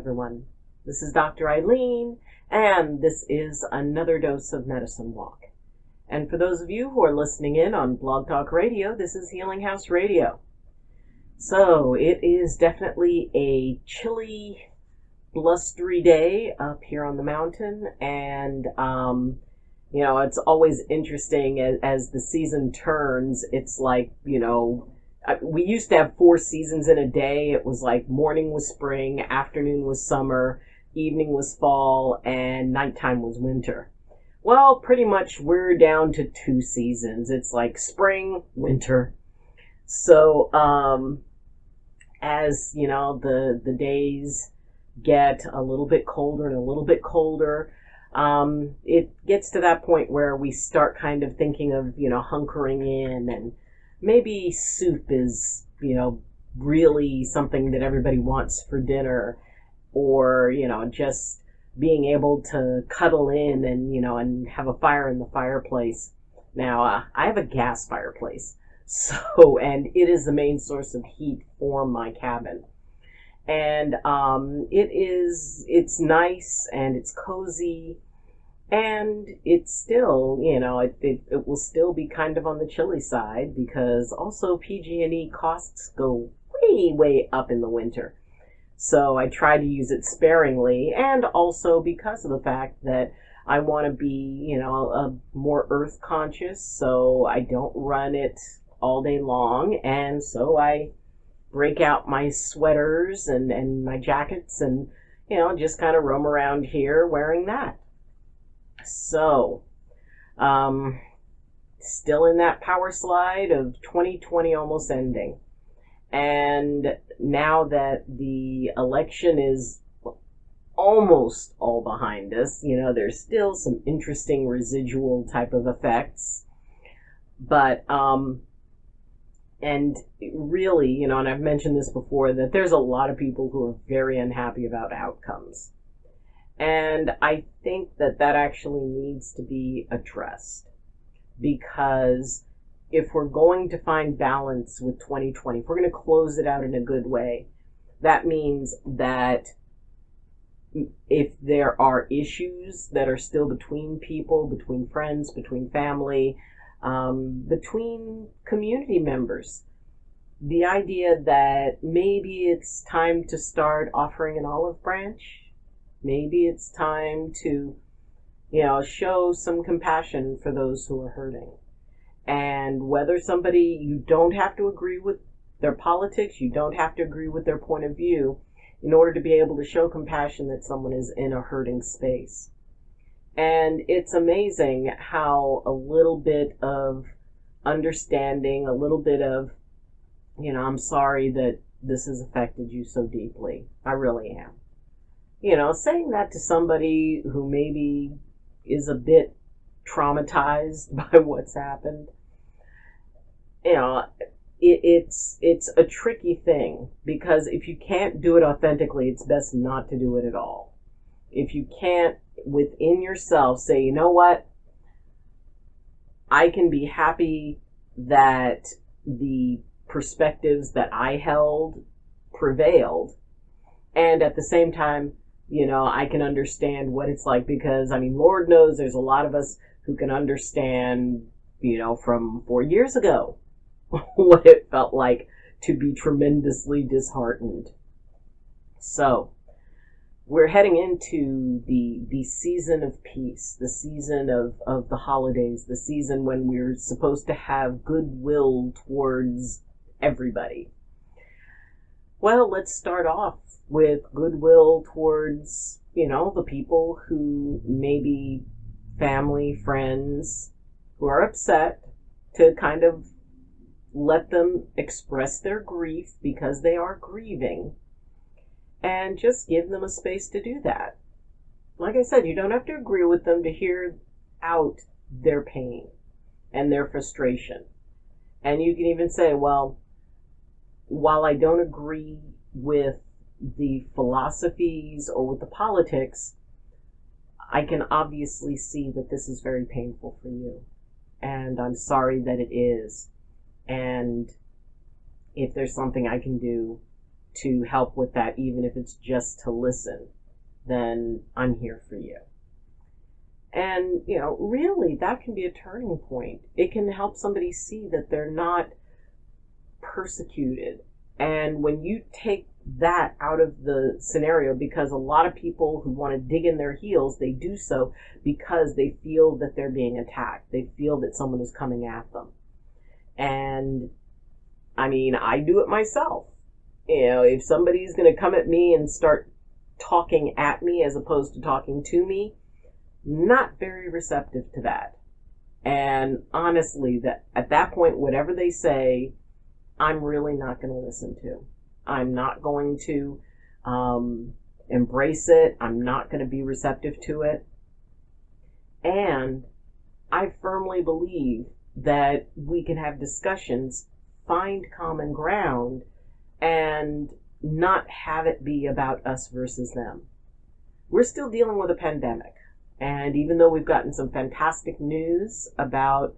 everyone. This is Dr. Ayleen, and this is another dose of Medicine Walk. And for those of you who are listening in on Blog Talk Radio, this is Healing House Radio. So it is definitely a chilly, blustery day up here on the mountain, and it's always interesting as the season turns. It's like, we used to have 4 seasons in a day. It was like morning was spring, afternoon was summer, evening was fall, and nighttime was winter. Well, pretty much we're down to 2 seasons. It's like spring, winter. So, as, the days get a little bit colder and a little bit colder, it gets to that point where we start kind of thinking of, hunkering in, and maybe soup is, really something that everybody wants for dinner, or, just being able to cuddle in and, and have a fire in the fireplace. Now, I have a gas fireplace, and it is the main source of heat for my cabin. And it's nice and it's cozy, and it's still, it will still be kind of on the chilly side, because also PG&E costs go way, way up in the winter. So I try to use it sparingly, and also because of the fact that I want to be, a more earth conscious, so I don't run it all day long, and so I break out my sweaters and my jackets and, just kind of roam around here wearing that. So, still in that power slide of 2020 almost ending. And now that the election is almost all behind us, there's still some interesting residual type of effects. But, and really, and I've mentioned this before, that there's a lot of people who are very unhappy about outcomes. And I think that actually needs to be addressed, because if we're going to find balance with 2020, if we're going to close it out in a good way, that means that if there are issues that are still between people, between friends, between family, between community members, the idea that maybe it's time to start offering an olive branch, maybe it's time to, show some compassion for those who are hurting. And whether somebody, you don't have to agree with their politics, you don't have to agree with their point of view in order to be able to show compassion that someone is in a hurting space. And it's amazing how a little bit of understanding, a little bit of, I'm sorry that this has affected you so deeply. I really am. Saying that to somebody who maybe is a bit traumatized by what's happened, it's a tricky thing, because if you can't do it authentically, it's best not to do it at all. If you can't within yourself say, you know what, I can be happy that the perspectives that I held prevailed, and at the same time, I can understand what it's like, because, Lord knows there's a lot of us who can understand, from 4 years ago, what it felt like to be tremendously disheartened. So, we're heading into the season of peace, the season of the holidays, the season when we're supposed to have goodwill towards everybody. Well, let's start off with goodwill towards, the people who maybe family, friends, who are upset, to kind of let them express their grief because they are grieving, and just give them a space to do that. Like I said, you don't have to agree with them to hear out their pain and their frustration. And you can even say, well, while I don't agree with the philosophies or with the politics, I can obviously see that this is very painful for you. And I'm sorry that it is. And if there's something I can do to help with that, even if it's just to listen, then I'm here for you. And, really that can be a turning point. It can help somebody see that they're not persecuted. And when you take that out of the scenario, because a lot of people who want to dig in their heels, they do so because they feel that they're being attacked. They feel that someone is coming at them. And I do it myself. If somebody's going to come at me and start talking at me as opposed to talking to me, not very receptive to that. And honestly, that at that point, whatever they say, I'm really not going to listen to. I'm not going to embrace it. I'm not going to be receptive to it. And I firmly believe that we can have discussions, find common ground, and not have it be about us versus them. We're still dealing with a pandemic. And even though we've gotten some fantastic news about,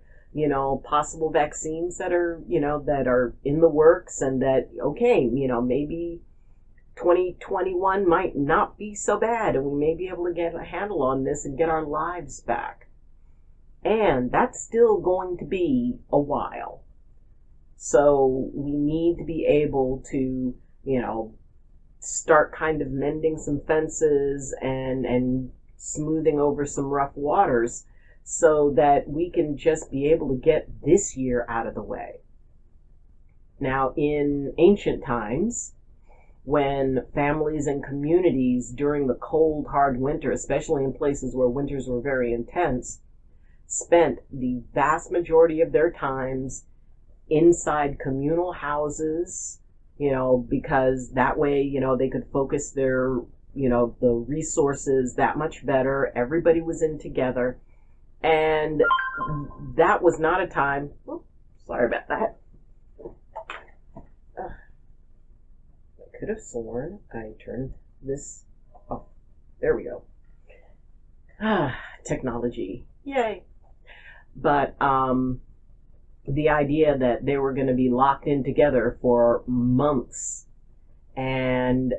possible vaccines that are, that are in the works, and that, maybe 2021 might not be so bad, and we may be able to get a handle on this and get our lives back. And that's still going to be a while. So we need to be able to, start kind of mending some fences and smoothing over some rough waters so that we can just be able to get this year out of the way. Now, in ancient times, when families and communities during the cold, hard winter, especially in places where winters were very intense, spent the vast majority of their times inside communal houses, because that way, they could focus their the resources that much better. Everybody was in together. And that was not a time, sorry about that. I could have sworn I turned this off. There we go. Technology. Yay. But the idea that they were going to be locked in together for months, and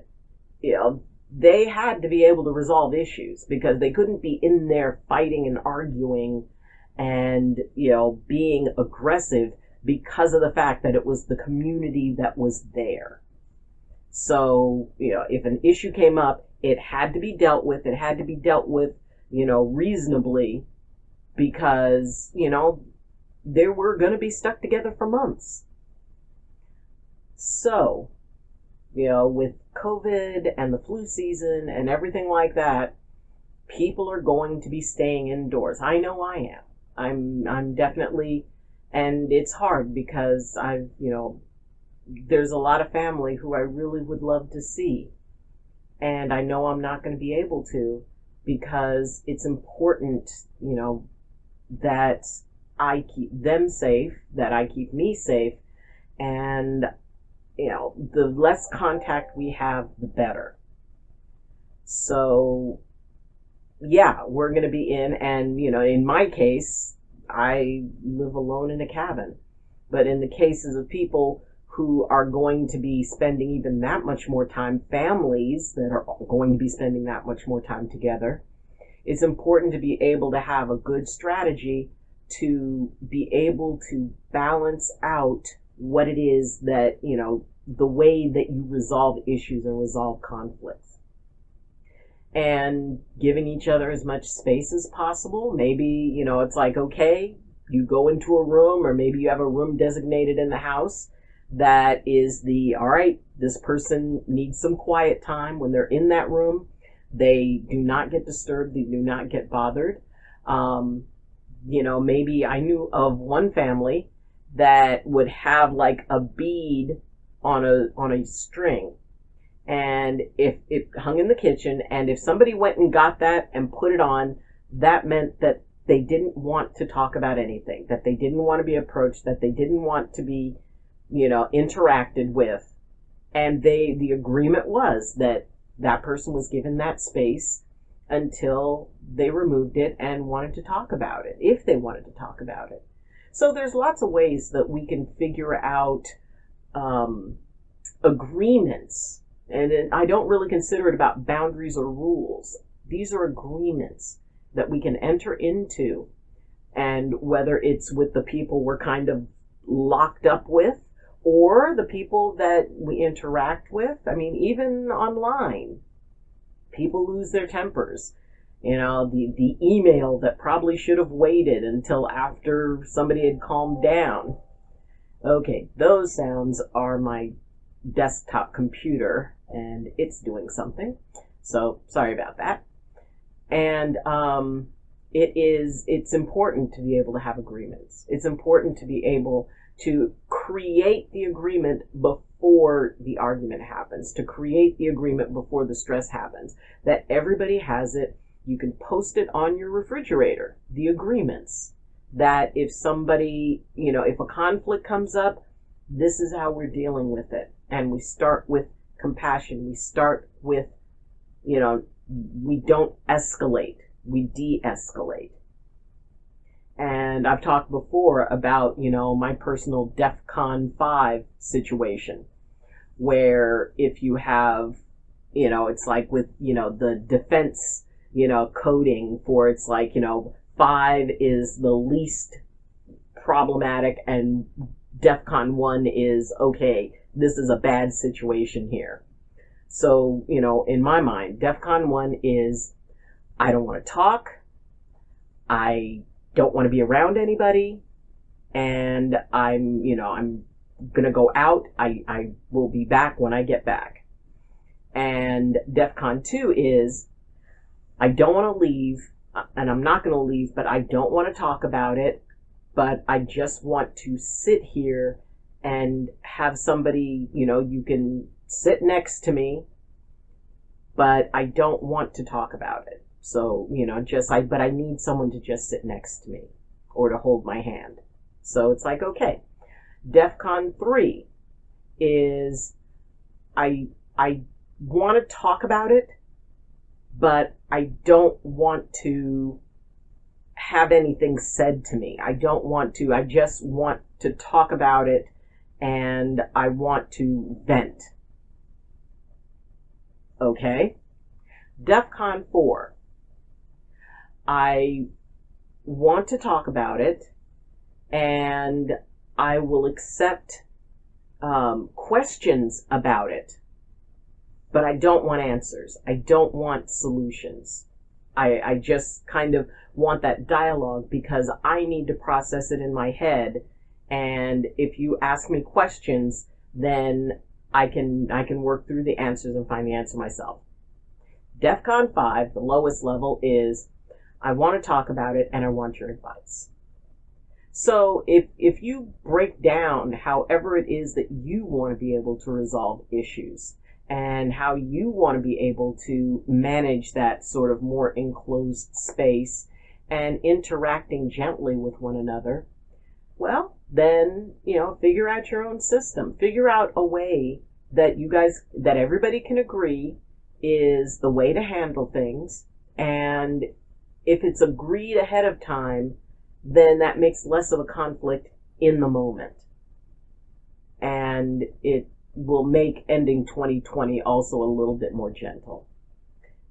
they had to be able to resolve issues, because they couldn't be in there fighting and arguing and, being aggressive because of the fact that it was the community that was there. So, if an issue came up, it had to be dealt with. It had to be dealt with, reasonably, because, they were going to be stuck together for months. So, with COVID and the flu season and everything like that, people are going to be staying indoors. I know I am. I'm definitely, and it's hard because there's a lot of family who I really would love to see. And I know I'm not going to be able to, because it's important, that I keep them safe, that I keep me safe, and the less contact we have, the better. So, yeah, we're going to be in, and, in my case, I live alone in a cabin. But in the cases of people who are going to be spending even that much more time, families that are going to be spending that much more time together, it's important to be able to have a good strategy to be able to balance out what it is that, the way that you resolve issues and resolve conflicts. And giving each other as much space as possible. Maybe, it's like, okay, you go into a room, or maybe you have a room designated in the house that is all right, this person needs some quiet time. When they're in that room, they do not get disturbed, they do not get bothered. Maybe I knew of one family that would have like a bead on a string, and if it hung in the kitchen, and if somebody went and got that and put it on, that meant that they didn't want to talk about anything, that they didn't want to be approached, that they didn't want to be, interacted with. And the agreement was that that person was given that space until they removed it and wanted to talk about it, if they wanted to talk about it. So there's lots of ways that we can figure out agreements, and I don't really consider it about boundaries or rules. These are agreements that we can enter into, and whether it's with the people we're kind of locked up with or the people that we interact with. I mean, even online, people lose their tempers. You know, the email that probably should have waited until after somebody had calmed down. Okay, those sounds are my desktop computer, and it's doing something. So sorry about that. And it's important to be able to have agreements. It's important to be able to create the agreement before the argument happens, to create the agreement before the stress happens, that everybody has it. You can post it on your refrigerator, the agreements, that if somebody, if a conflict comes up, this is how we're dealing with it. And we start with compassion. We start with, we don't escalate, we de-escalate. And I've talked before about, my personal DEFCON 5 situation, where if you have, it's like with, the defense, coding for, it's like, 5 is the least problematic and DEFCON 1 is, okay, this is a bad situation here. So, in my mind, DEFCON 1 is, I don't want to talk, I don't want to be around anybody, and I'm going to go out. I will be back when I get back. And DEFCON 2 is, I don't want to leave, and I'm not going to leave, but I don't want to talk about it, but I just want to sit here and have somebody, you can sit next to me, but I don't want to talk about it. So, but I need someone to just sit next to me or to hold my hand. So it's like, okay. DEFCON 3 is, I want to talk about it, but I don't want to have anything said to me. I just want to talk about it, and I want to vent. Okay? DEFCON 4. I want to talk about it, and I will accept questions about it, but I don't want answers. I don't want solutions. I just kind of want that dialogue because I need to process it in my head, and if you ask me questions, then I can work through the answers and find the answer myself. DEFCON 5, the lowest level, is I want to talk about it and I want your advice. So if you break down however it is that you want to be able to resolve issues and how you want to be able to manage that sort of more enclosed space and interacting gently with one another, well, then, figure out your own system. Figure out a way that that everybody can agree is the way to handle things. And if it's agreed ahead of time, then that makes less of a conflict in the moment. And it will make ending 2020 also a little bit more gentle.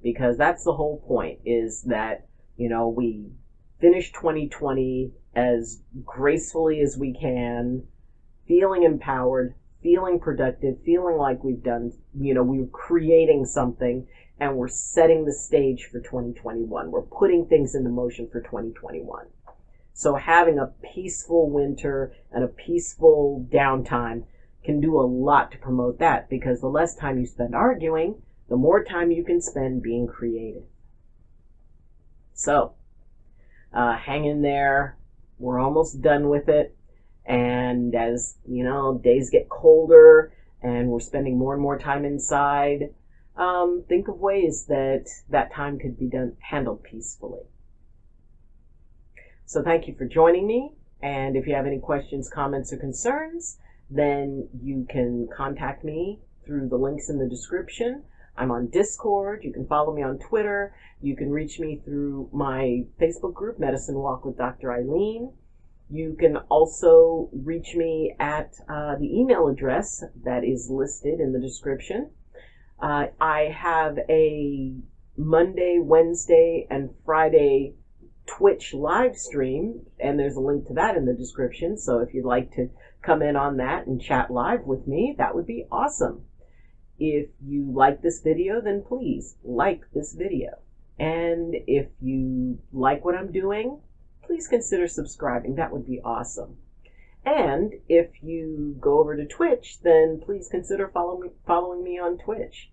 Because that's the whole point, is that, we finish 2020 as gracefully as we can, feeling empowered, feeling productive, feeling like we've done, we're creating something, and we're setting the stage for 2021. We're putting things into motion for 2021. So having a peaceful winter and a peaceful downtime can do a lot to promote that, because the less time you spend arguing, the more time you can spend being creative. So, hang in there. We're almost done with it. And as, days get colder and we're spending more and more time inside, think of ways that time could be handled peacefully. So thank you for joining me. And if you have any questions, comments, or concerns, then you can contact me through the links in the description. I'm on Discord. You can follow me on Twitter. You can reach me through my Facebook group, Medicine Walk with Dr. Ayleen. You can also reach me at the email address that is listed in the description. I have a Monday, Wednesday, and Friday Twitch live stream, and there's a link to that in the description. So if you'd like to come in on that and chat live with me, that would be awesome. If you like this video, then please like this video. And if you like what I'm doing, please consider subscribing. That would be awesome. And if you go over to Twitch, then please consider following me on Twitch.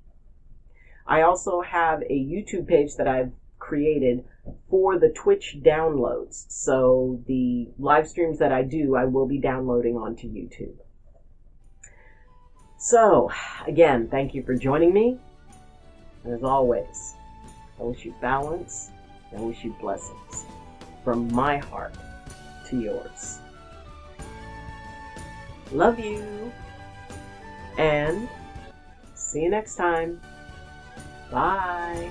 I also have a YouTube page that I've created for the Twitch downloads. So the live streams that I do, I will be downloading onto YouTube. So, again, thank you for joining me. And as always, I wish you balance and I wish you blessings from my heart to yours. Love you. And see you next time. Bye.